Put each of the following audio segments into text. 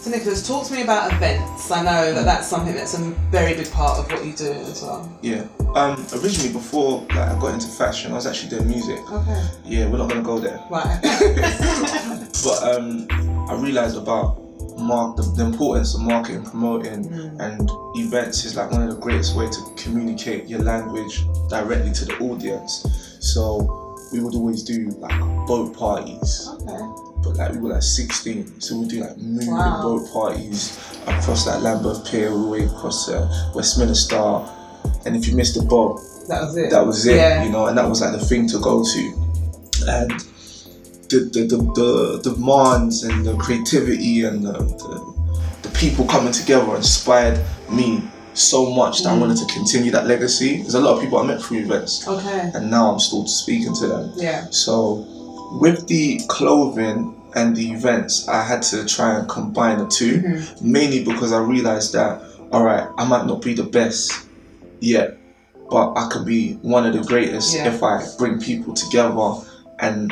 So Nicholas, talk to me about events. I know that that's something that's a very big part of what you do as well. Yeah. Originally, before I got into fashion, I was actually doing music. Okay. Yeah, we're not gonna go there. Right. But I realised about the importance of marketing, promoting, and events is like one of the greatest ways to communicate your language directly to the audience. So we would always do like boat parties. Okay. But like we were like 16, so we'd do like moving boat parties across like Lambeth Pier all the way across Westminster. And if you missed the boat, that was it. That was it, yeah. you know, and that was like the thing to go to. And the demands and the creativity and the people coming together inspired me so much that I wanted to continue that legacy. There's a lot of people I met through events. Okay. And now I'm still speaking to them. Yeah. So with the clothing and the events, I had to try and combine the two, mainly because I realized that, all right, I might not be the best yet, but I could be one of the greatest if I bring people together and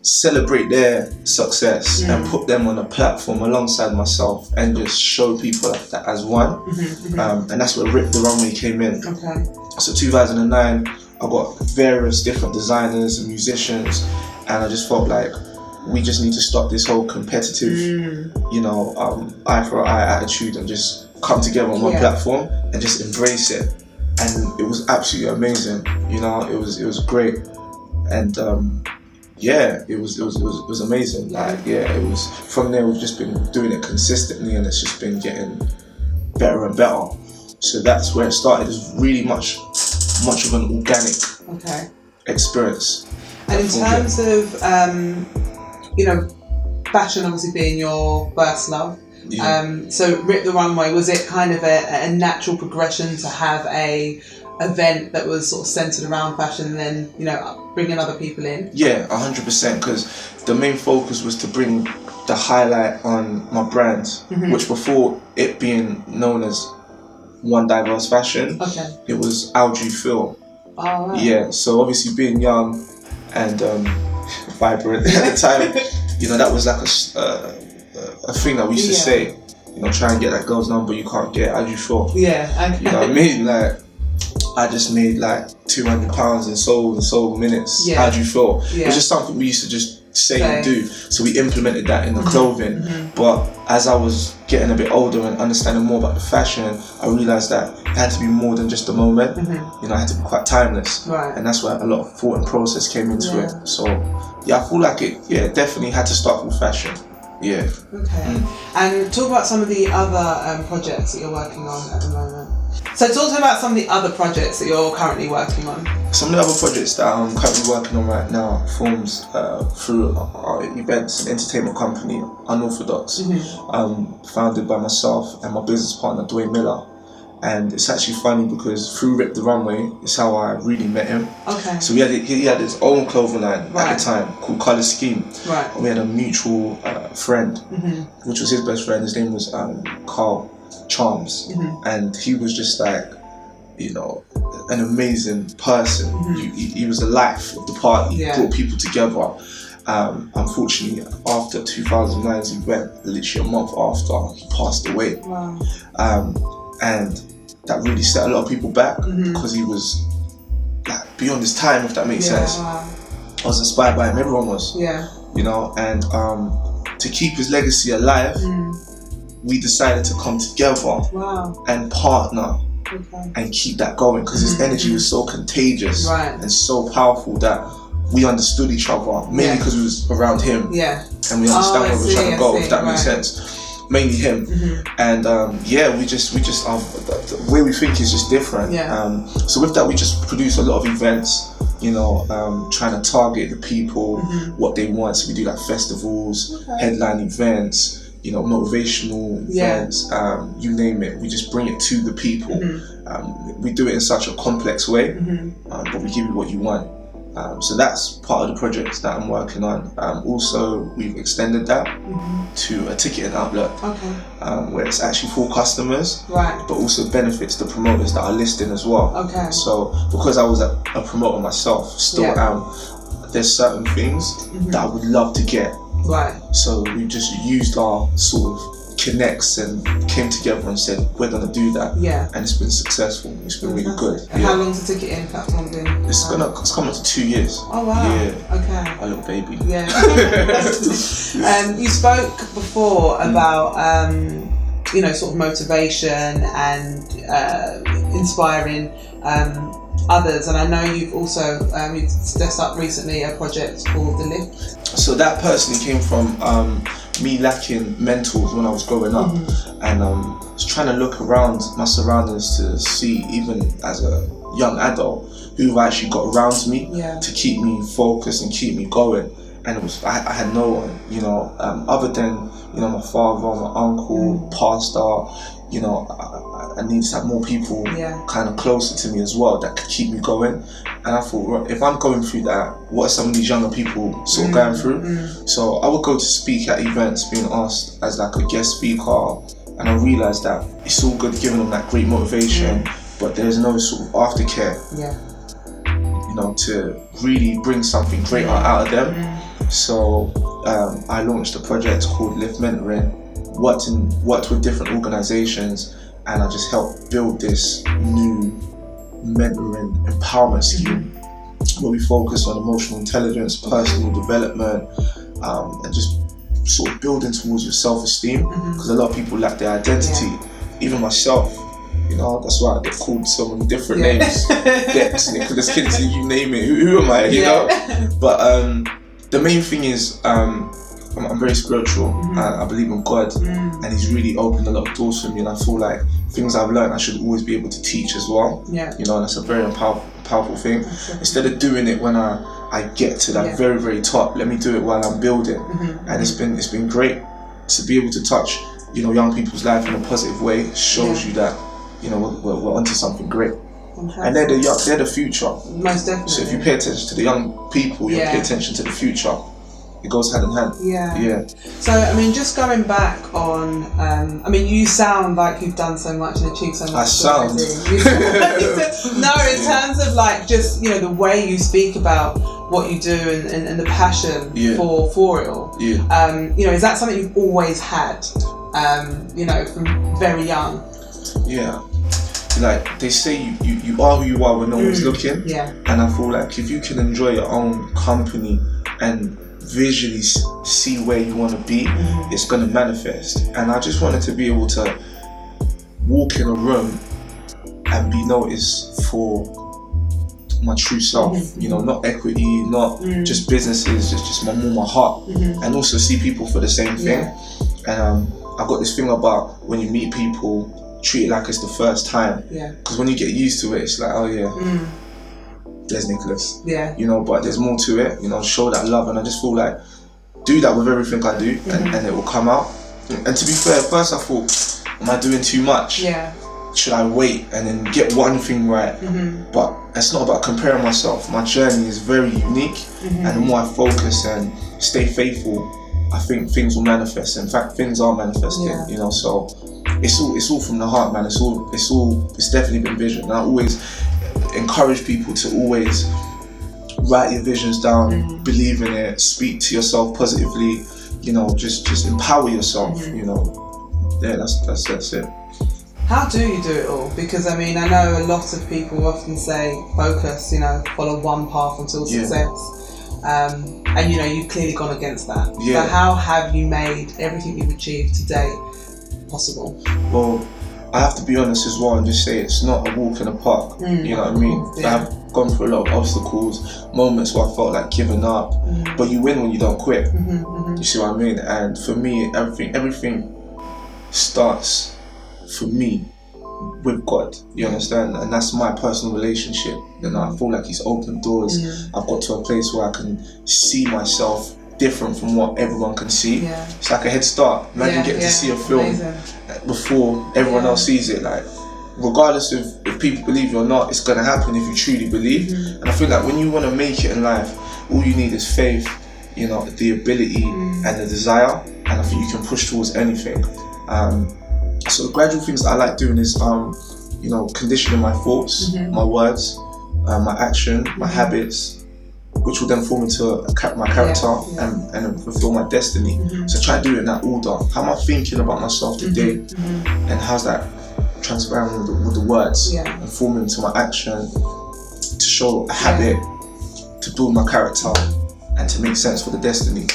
celebrate their success and put them on a platform alongside myself and just show people that as one. And that's where Rip the Runway came in. Okay. So 2009, I got various different designers and musicians, and I just felt like we just need to stop this whole competitive, you know, eye for eye attitude and just come together on one platform and just embrace it. And it was absolutely amazing, you know, it was great. And it was amazing. Like, it was, from there we've just been doing it consistently and it's just been getting better and better. So that's where it started. It's really much of an organic experience. And in terms of, you know, fashion obviously being your first love, so Rip the Runway, was it kind of a natural progression to have a event that was sort of centered around fashion and then, you know, bringing other people in? Yeah, 100%, because the main focus was to bring the highlight on my brand, which before it being known as One Diverse Fashion, it was How Do You Feel? Oh, right. Yeah, so obviously being young and vibrant at the time, you know, that was like a thing that we used to say, you know, try and get that girl's number you can't get, how do you feel? Yeah, you know what I mean? Like, I just made like £200 in sold minutes. How do you feel? It was just something we used to just say and do. So we implemented that in the clothing. But as I was getting a bit older and understanding more about the fashion, I realised that it had to be more than just a moment. You know, it had to be quite timeless. Right. And that's where a lot of thought and process came into it. So I feel like it definitely had to start with fashion. Yeah. Okay. And talk about some of the other projects that you're working on at the moment. So talk to me about some of the other projects that you're currently working on. Some of the other projects that I'm currently working on right now forms through our events and entertainment company, Unorthodox, founded by myself and my business partner, Dwayne Miller. And it's actually funny because through Rip the Runway is how I really met him. Okay. So he had his own clothing line at the time called Colour Scheme. Right. And we had a mutual friend, which was his best friend. His name was Carl Charms. And he was just like, you know, an amazing person. He was the life of the party, brought people together. Unfortunately, after 2009's event, literally a month after, he passed away. Wow. And that really set a lot of people back because he was like beyond his time, if that makes sense. Wow. I was inspired by him, everyone was. Yeah. You know, and to keep his legacy alive, we decided to come together and partner and keep that going because his energy was so contagious and so powerful that we understood each other, mainly because we was around him and we understand where we're trying to go, if that makes sense. Mainly him, and we just the way we think is just different. So with that, we just produce a lot of events, you know, trying to target the people, what they want. So we do like festivals, headline events, you know, motivational events, you name it. We just bring it to the people. We do it in such a complex way, but we give you what you want. So that's part of the project that I'm working on. Also, we've extended that to a ticketing outlet where it's actually for customers, but also benefits the promoters that are listing as well. So because I was a promoter myself, still am, there's certain things that I would love to get Right. So we just used our sort of connects and came together and said, we're going to do that. Yeah. And it's been successful. It's been really good. And how long's the ticket in? That's long been? It's coming to 2 years. Oh wow. Yeah. Okay. A little baby. Yeah. You spoke before about sort of motivation and inspiring others, and I know you've also you've set up recently a project called The Lift. So that personally came from me lacking mentors when I was growing up, and was trying to look around my surroundings to see, even as a young adult, who actually got around me to keep me focused and keep me going. And it was I had no one, other than my father, my uncle, pastor. I needed to have more people kind of closer to me as well that could keep me going. And I thought, right, if I'm going through that, what are some of these younger people sort of going through? So I would go to speak at events, being asked as like a guest speaker, and I realised that it's all good giving them that great motivation, but there's no sort of aftercare, to really bring something great out of them. So I launched a project called Lift Mentoring, worked with different organisations, and I just helped build this new mentoring empowerment scheme where we focus on emotional intelligence, personal development, and just sort of building towards your self-esteem, because a lot of people lack their identity. Even myself, that's why I get called so many different names. Dex, Nicholas Kingsley, you name it. Who am I? You know? But the main thing is, I'm very spiritual. I believe in God, and He's really opened a lot of doors for me. And I feel like things I've learned, I should always be able to teach as well. And that's a very powerful thing. Instead of doing it when I get to that very, very top, let me do it while I'm building. And it's been great to be able to touch young people's life in a positive way. It shows you that we're onto something great. And they're the future. Most definitely. So if you pay attention to the young people, you pay attention to the future. It goes hand in hand. Yeah. So, just going back on, you sound like you've done so much and achieved so much. I sound. No, in terms of like just, the way you speak about what you do and the passion for it all. Is that something you've always had, from very young? Yeah. Like they say, you are who you are when no one's looking. And I feel like if you can enjoy your own company and visually see where you want to be, it's going to manifest. And I just wanted to be able to walk in a room and be noticed for my true self, not equity, not just businesses, just my heart, and also see people for the same thing. And I've got this thing about when you meet people, treat it like it's the first time, because when you get used to it, it's like, oh yeah, there's Nicholas, but there's more to it, show that love. And I just feel like do that with everything I do, and it will come out. And to be fair, at first I thought, am I doing too much? Should I wait and then get one thing right? But it's not about comparing myself. My journey is very unique, and the more I focus and stay faithful, I think things will manifest. In fact, things are manifesting, so it's all from the heart, man. It's definitely been vision. And I always encourage people to always write your visions down, believe in it, speak to yourself positively, just empower yourself, that's it. How do you do it all? Because I know a lot of people often say focus, follow one path until success. And you've clearly gone against that. So how have you made everything you've achieved to date possible? Well, I have to be honest as well and just say it's not a walk in the park. You know what I mean? I've gone through a lot of obstacles, moments where I felt like giving up, but you win when you don't quit. You see what I mean? And for me, everything starts for me with God, you understand? And that's my personal relationship. I feel like He's opened doors. I've got to a place where I can see myself different from what everyone can see. It's like a head start. Imagine getting to see a film before everyone else sees it. Like, regardless of if people believe you or not, it's going to happen if you truly believe. And I feel like when you want to make it in life, all you need is faith, the ability and the desire, and I think you can push towards anything. So the gradual things I like doing is conditioning my thoughts, my words, my action, my habits, which will then form into my character and fulfill my destiny. So try to do it in that order. How am I thinking about myself today, and how's that transparent with the words and forming into my action to show a habit, to build my character, and to make sense for the destiny.